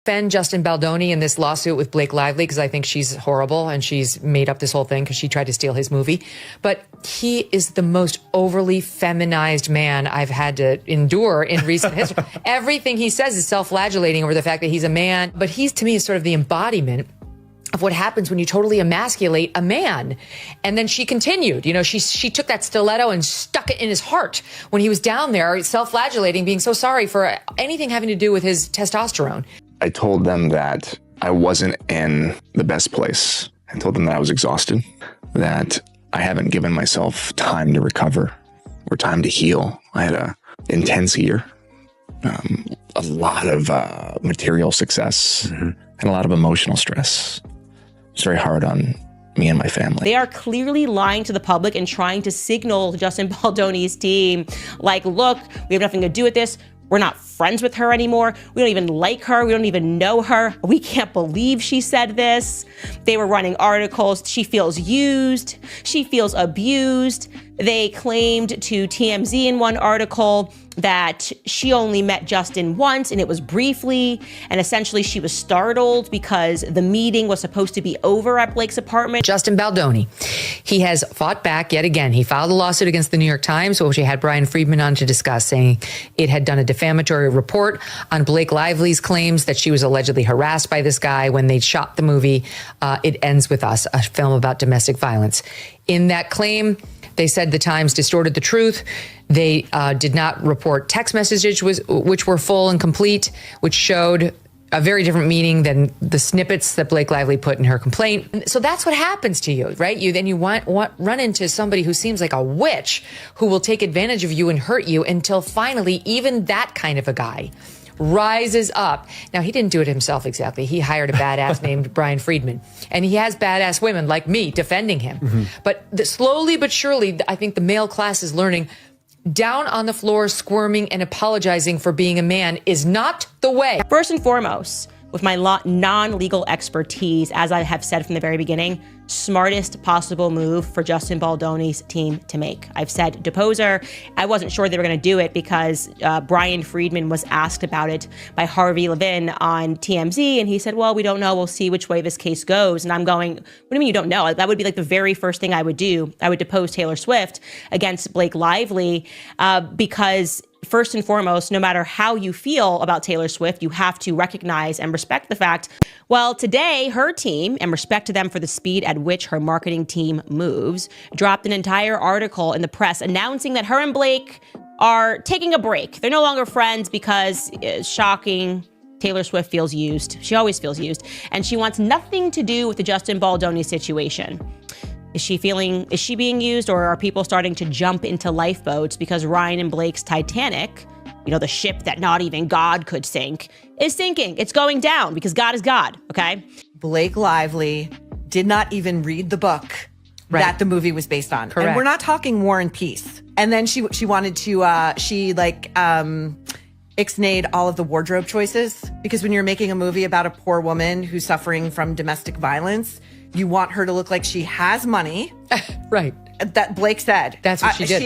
defend Justin Baldoni in this lawsuit with Blake Lively because I think she's horrible and she's made up this whole thing because she tried to steal his movie. But he is the most overly feminized man I've had to endure in recent history. Everything he says is self-flagellating over the fact that he's a man. But he's, to me, is sort of the embodiment of what happens when you totally emasculate a man. And then she continued, she took that stiletto and stuck it in his heart when he was down there self-flagellating, being so sorry for anything having to do with his testosterone. I told them that I wasn't in the best place. I told them that I was exhausted, that I haven't given myself time to recover or time to heal. I had an intense year, a lot of material success, and a lot of emotional stress. It's very hard on me and my family. They are clearly lying to the public and trying to signal to Justin Baldoni's team, like, look, we have nothing to do with this. We're not friends with her anymore. We don't even like her. We don't even know her. We can't believe she said this. They were running articles. She feels used. She feels abused. They claimed to TMZ in one article that she only met Justin once and it was briefly, and essentially she was startled because the meeting was supposed to be over at Blake's apartment. Justin Baldoni, he has fought back yet again. He filed a lawsuit against the New York Times, which he had Brian Friedman on to discuss, saying it had done a defamatory report on Blake Lively's claims that she was allegedly harassed by this guy when they shot the movie It Ends With Us, a film about domestic violence. In that claim, they said the Times distorted the truth. They did not report text messages which were full and complete, which showed a very different meaning than the snippets that Blake Lively put in her complaint. And so that's what happens to you, right? You run into somebody who seems like a witch who will take advantage of you and hurt you until finally even that kind of a guy rises up. Now, he didn't do it himself exactly. He hired a badass named Brian Friedman. And he has badass women like me defending him. But slowly but surely, I think the male class is learning down on the floor, squirming and apologizing for being a man is not the way. First and foremost, with my non-legal expertise, as I have said from the very beginning, smartest possible move for Justin Baldoni's team to make. I've said depose her. I wasn't sure they were going to do it because Brian Friedman was asked about it by Harvey Levin on TMZ, and he said, well, we don't know. We'll see which way this case goes. And I'm going, what do you mean you don't know? That would be like the very first thing I would do. I would depose Taylor Swift against Blake Lively because first and foremost, no matter how you feel about Taylor Swift, you have to recognize and respect the fact, well, today her team, and respect to them for the speed at which her marketing team moves, dropped an entire article in the press announcing that her and Blake are taking a break. They're no longer friends because, shocking, Taylor Swift feels used. She always feels used. And she wants nothing to do with the Justin Baldoni situation. Is she being used, or are people starting to jump into lifeboats because Ryan and Blake's Titanic, the ship that not even God could sink, is sinking? It's going down because God is God, okay? Blake Lively did not even read the book that the movie was based on. Correct. And we're not talking War and Peace. And then she wanted to, ixnayed all of the wardrobe choices, because when you're making a movie about a poor woman who's suffering from domestic violence, you want her to look like she has money. Right. That Blake said. That's what she did.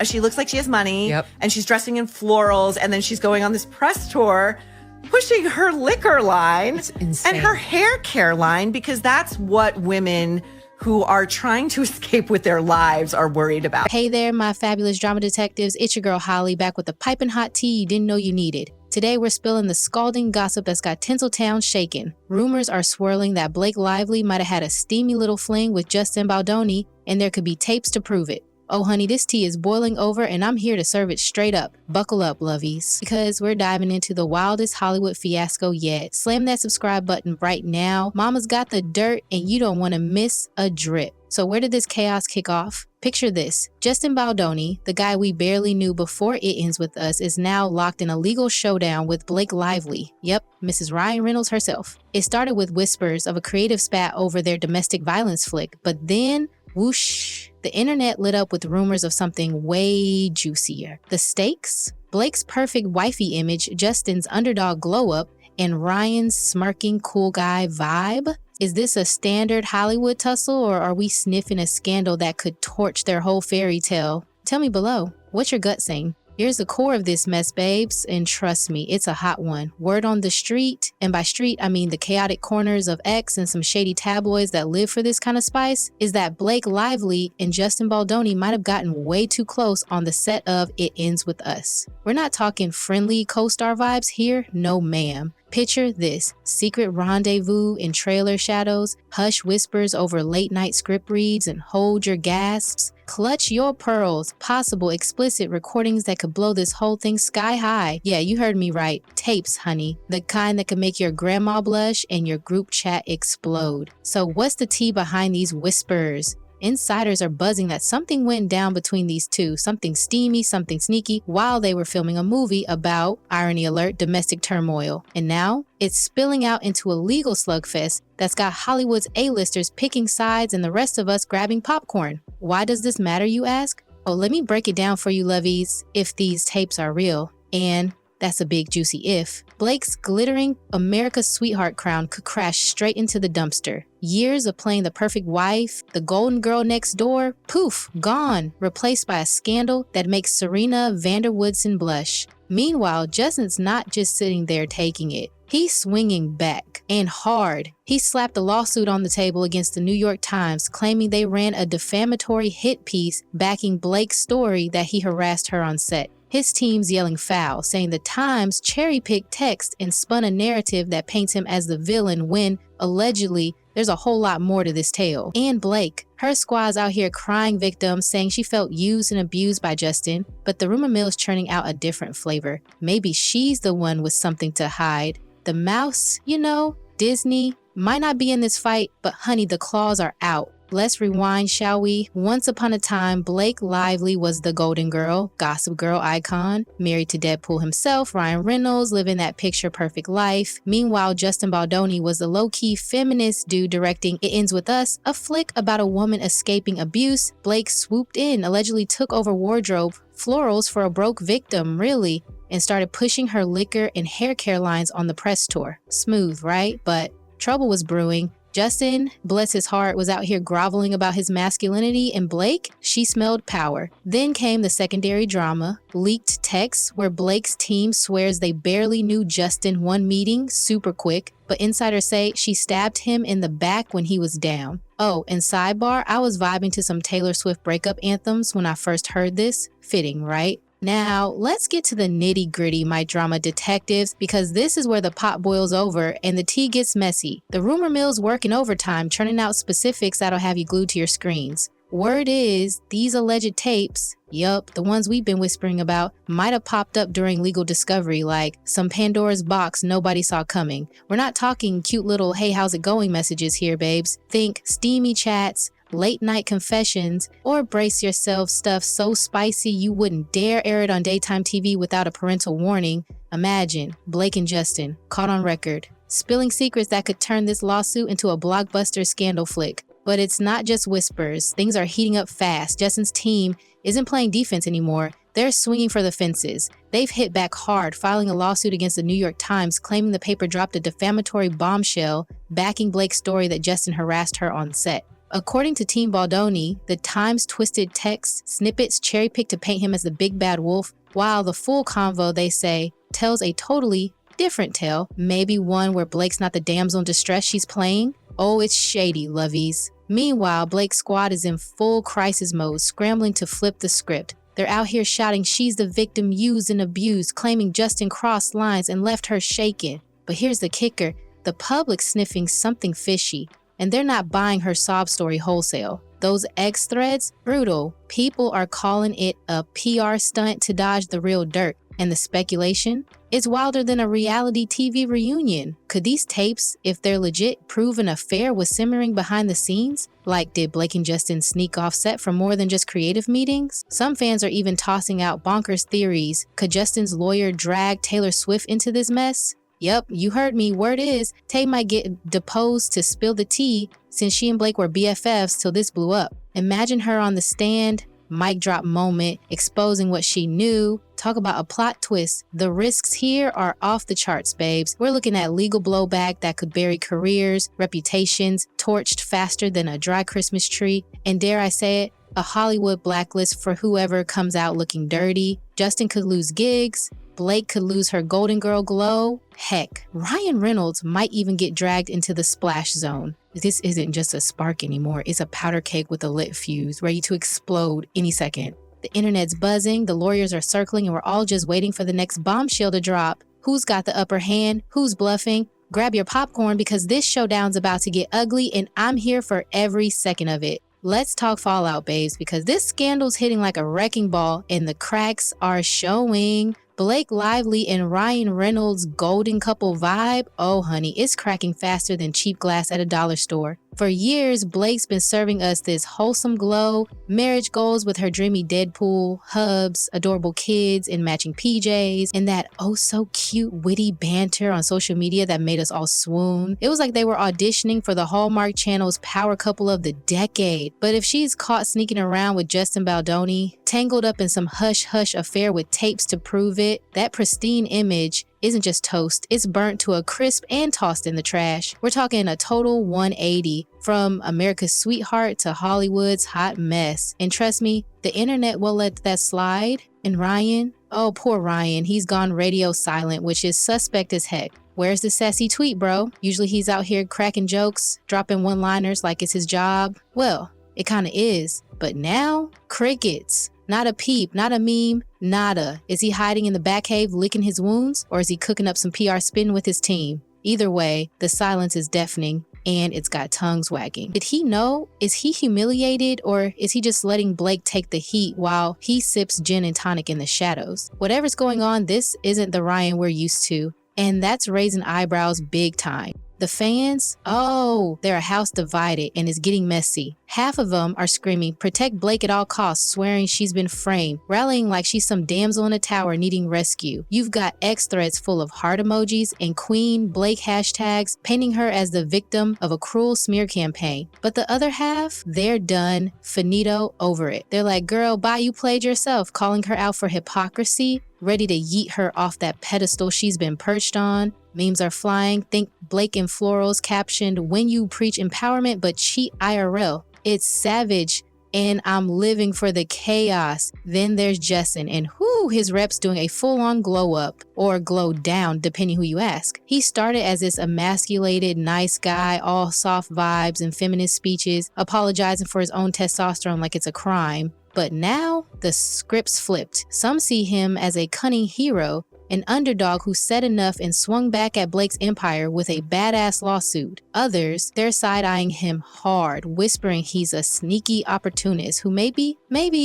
She looks like she has money. Yep. And she's dressing in florals. And then she's going on this press tour, pushing her liquor line It's insane. and her hair care line, because that's what women who are trying to escape with their lives are worried about. Hey there, my fabulous drama detectives. It's your girl Holly, back with the piping hot tea you didn't know you needed. Today, we're spilling the scalding gossip that's got Tinseltown shaking. Rumors are swirling that Blake Lively might have had a steamy little fling with Justin Baldoni, and there could be tapes to prove it. Oh honey, this tea is boiling over and I'm here to serve it straight up. Buckle up, lovies, because we're diving into the wildest Hollywood fiasco yet. Slam that subscribe button right now. Mama's got the dirt and you don't want to miss a drip. So where did this chaos kick off? Picture this. Justin Baldoni, the guy we barely knew before It Ends With Us, is now locked in a legal showdown with Blake Lively. Yep, Mrs. Ryan Reynolds herself. It started with whispers of a creative spat over their domestic violence flick, but then, whoosh, the internet lit up with rumors of something way juicier. The stakes? Blake's perfect wifey image, Justin's underdog glow-up, and Ryan's smirking cool guy vibe? Is this a standard Hollywood tussle, or are we sniffing a scandal that could torch their whole fairy tale? Tell me below, what's your gut saying? Here's the core of this mess, babes, and trust me, it's a hot one. Word on the street, and by street, I mean the chaotic corners of X and some shady tabloids that live for this kind of spice, is that Blake Lively and Justin Baldoni might have gotten way too close on the set of It Ends With Us. We're not talking friendly co-star vibes here, no ma'am. Picture this: secret rendezvous in trailer shadows, hush whispers over late night script reads, and hold your gasps. Clutch your pearls, possible explicit recordings that could blow this whole thing sky high. Yeah, you heard me right. Tapes, honey. The kind that could make your grandma blush and your group chat explode. So what's the tea behind these whispers? Insiders are buzzing that something went down between these two, something steamy, something sneaky, while they were filming a movie about, irony alert, domestic turmoil. And now, it's spilling out into a legal slugfest that's got Hollywood's A-listers picking sides and the rest of us grabbing popcorn. Why does this matter, you ask? Oh, let me break it down for you, lovies, if these tapes are real. And that's a big juicy if. Blake's glittering America's sweetheart crown could crash straight into the dumpster. Years of playing the perfect wife, the golden girl next door, poof, gone, replaced by a scandal that makes Serena Vanderwoodson blush. Meanwhile, Justin's not just sitting there taking it. He's swinging back, and hard. He slapped a lawsuit on the table against the New York Times, claiming they ran a defamatory hit piece backing Blake's story that he harassed her on set. His team's yelling foul, saying the Times cherry-picked text and spun a narrative that paints him as the villain when, allegedly, there's a whole lot more to this tale. And Blake, her squad's out here crying victim, saying she felt used and abused by Justin, but the rumor mill's churning out a different flavor. Maybe she's the one with something to hide. The mouse, you know, Disney, might not be in this fight, but honey, the claws are out. Let's rewind, shall we? Once upon a time, Blake Lively was the golden girl, gossip girl icon, married to Deadpool himself, Ryan Reynolds, living that picture-perfect life. Meanwhile, Justin Baldoni was the low-key feminist dude directing It Ends With Us, a flick about a woman escaping abuse. Blake swooped in, allegedly took over wardrobe, florals for a broke victim, really, and started pushing her liquor and hair care lines on the press tour. Smooth, right? But trouble was brewing. Justin, bless his heart, was out here groveling about his masculinity, and Blake, she smelled power. Then came the secondary drama, leaked texts where Blake's team swears they barely knew Justin one meeting super quick, but insiders say she stabbed him in the back when he was down. Oh, and sidebar, I was vibing to some Taylor Swift breakup anthems when I first heard this. Fitting, right? Now, let's get to the nitty-gritty, my drama detectives, because this is where the pot boils over and the tea gets messy. The rumor mill's working overtime, churning out specifics that'll have you glued to your screens. Word is, these alleged tapes, yup, the ones we've been whispering about, might have popped up during legal discovery, like some Pandora's box nobody saw coming. We're not talking cute little hey how's it going messages here, babes. Think steamy chats, late night confessions, or brace yourself stuff so spicy you wouldn't dare air it on daytime TV without a parental warning. Imagine Blake and Justin, caught on record, spilling secrets that could turn this lawsuit into a blockbuster scandal flick. But it's not just whispers. Things are heating up fast. Justin's team isn't playing defense anymore. They're swinging for the fences. They've hit back hard, filing a lawsuit against the New York Times, claiming the paper dropped a defamatory bombshell backing Blake's story that Justin harassed her on set. According to Team Baldoni, the Times twisted text snippets cherry-picked to paint him as the big bad wolf, while the full convo, they say, tells a totally different tale, maybe one where Blake's not the damsel in distress she's playing. Oh, it's shady, lovies. Meanwhile, Blake's squad is in full crisis mode, scrambling to flip the script. They're out here shouting she's the victim used and abused, claiming Justin crossed lines and left her shaken. But here's the kicker, the public's sniffing something fishy, and they're not buying her sob story wholesale. Those X threads, brutal. People are calling it a PR stunt to dodge the real dirt. And the speculation? It's wilder than a reality TV reunion. Could these tapes, if they're legit, prove an affair was simmering behind the scenes? Like, did Blake and Justin sneak off set for more than just creative meetings? Some fans are even tossing out bonkers theories. Could Justin's lawyer drag Taylor Swift into this mess? Yep, you heard me. Word is, Tay might get deposed to spill the tea since she and Blake were BFFs till this blew up. Imagine her on the stand, mic drop moment, exposing what she knew. Talk about a plot twist. The risks here are off the charts, babes. We're looking at legal blowback that could bury careers, reputations, torched faster than a dry Christmas tree, and dare I say it, a Hollywood blacklist for whoever comes out looking dirty. Justin could lose gigs. Blake could lose her Golden Girl glow. Heck, Ryan Reynolds might even get dragged into the splash zone. This isn't just a spark anymore. It's a powder keg with a lit fuse, ready to explode any second. The internet's buzzing, the lawyers are circling, and we're all just waiting for the next bombshell to drop. Who's got the upper hand? Who's bluffing? Grab your popcorn because this showdown's about to get ugly, and I'm here for every second of it. Let's talk Fallout, babes, because this scandal's hitting like a wrecking ball and the cracks are showing. Blake Lively and Ryan Reynolds' golden couple vibe, oh honey, it's cracking faster than cheap glass at a dollar store. For years, Blake's been serving us this wholesome glow, marriage goals with her dreamy Deadpool, hubs, adorable kids in matching PJs, and that oh so cute witty banter on social media that made us all swoon. It was like they were auditioning for the Hallmark Channel's power couple of the decade. But if she's caught sneaking around with Justin Baldoni, tangled up in some hush-hush affair with tapes to prove it, that pristine image isn't just toast, it's burnt to a crisp and tossed in the trash. We're talking a total 180 from America's sweetheart to Hollywood's hot mess. And trust me, the internet won't let that slide. And Ryan, oh poor Ryan, he's gone radio silent, which is suspect as heck. Where's the sassy tweet, bro? Usually he's out here cracking jokes, dropping one-liners like it's his job. Well, it kinda is, but now, crickets. Not a peep, not a meme, nada. Is he hiding in the back cave licking his wounds, or is he cooking up some PR spin with his team? Either way, the silence is deafening and it's got tongues wagging. Did he know? Is he humiliated, or is he just letting Blake take the heat while he sips gin and tonic in the shadows? Whatever's going on, this isn't the Ryan we're used to, and that's raising eyebrows big time. The fans, oh, they're a house divided and it's getting messy. Half of them are screaming, protect Blake at all costs, swearing she's been framed, rallying like she's some damsel in a tower needing rescue. You've got X threads full of heart emojis and Queen Blake hashtags painting her as the victim of a cruel smear campaign. But the other half, they're done, finito, over it. They're like, girl, bye, you played yourself, calling her out for hypocrisy, ready to yeet her off that pedestal she's been perched on. Memes are flying. Think Blake and Florals captioned, when you preach empowerment but cheat IRL. It's savage and I'm living for the chaos. Then there's Justin, and his reps doing a full-on glow up or glow down depending who you ask. He started as this emasculated nice guy, all soft vibes and feminist speeches, apologizing for his own testosterone like it's a crime. But now the script's flipped. Some see him as a cunning hero, an underdog who said enough and swung back at Blake's empire with a badass lawsuit. Others, they're side-eyeing him hard, whispering he's a sneaky opportunist who maybe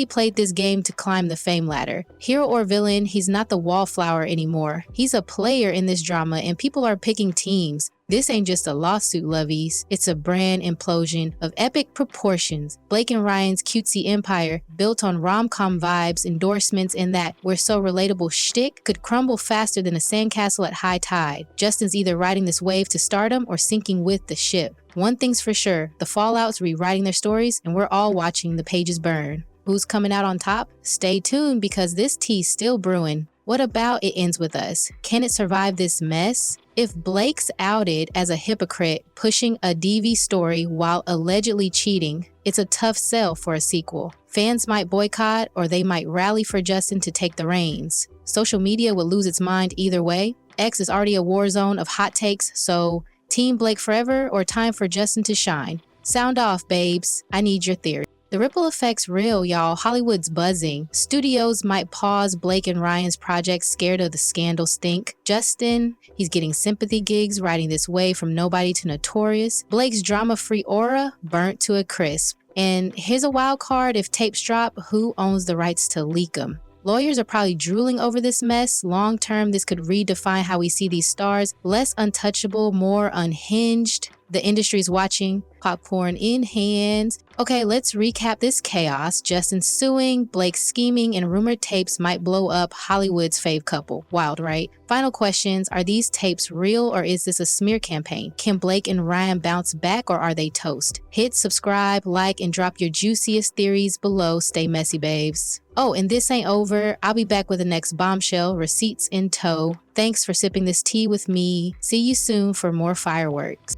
played this game to climb the fame ladder. Hero or villain, he's not the wallflower anymore. He's a player in this drama and people are picking teams. This ain't just a lawsuit, lovies. It's a brand implosion of epic proportions. Blake and Ryan's cutesy empire, built on rom-com vibes, endorsements, and that we're so relatable shtick, could crumble faster than a sandcastle at high tide. Justin's either riding this wave to stardom or sinking with the ship. One thing's for sure, the Fallout's rewriting their stories, and we're all watching the pages burn. Who's coming out on top? Stay tuned because this tea's still brewing. What about it ends with us? Can it survive this mess? If Blake's outed as a hypocrite pushing a DV story while allegedly cheating, it's a tough sell for a sequel. Fans might boycott or they might rally for Justin to take the reins. Social media will lose its mind either way. X is already a war zone of hot takes, so Team Blake forever or time for Justin to shine? Sound off, babes. I need your theory. The ripple effect's real, y'all. Hollywood's buzzing. Studios might pause Blake and Ryan's project scared of the scandal stink. Justin, he's getting sympathy gigs, riding this wave from nobody to notorious. Blake's drama-free aura burnt to a crisp. And here's a wild card: if tapes drop, who owns the rights to leak them? Lawyers are probably drooling over this mess. Long term, this could redefine how we see these stars. Less untouchable, more unhinged. The industry's watching, popcorn in hand. Okay, let's recap this chaos. Justin suing, Blake scheming, and rumored tapes might blow up Hollywood's fave couple. Wild, right? Final questions: are these tapes real or is this a smear campaign? Can Blake and Ryan bounce back or are they toast? Hit subscribe, like, and drop your juiciest theories below. Stay messy, babes. Oh, and this ain't over. I'll be back with the next bombshell, receipts in tow. Thanks for sipping this tea with me. See you soon for more fireworks.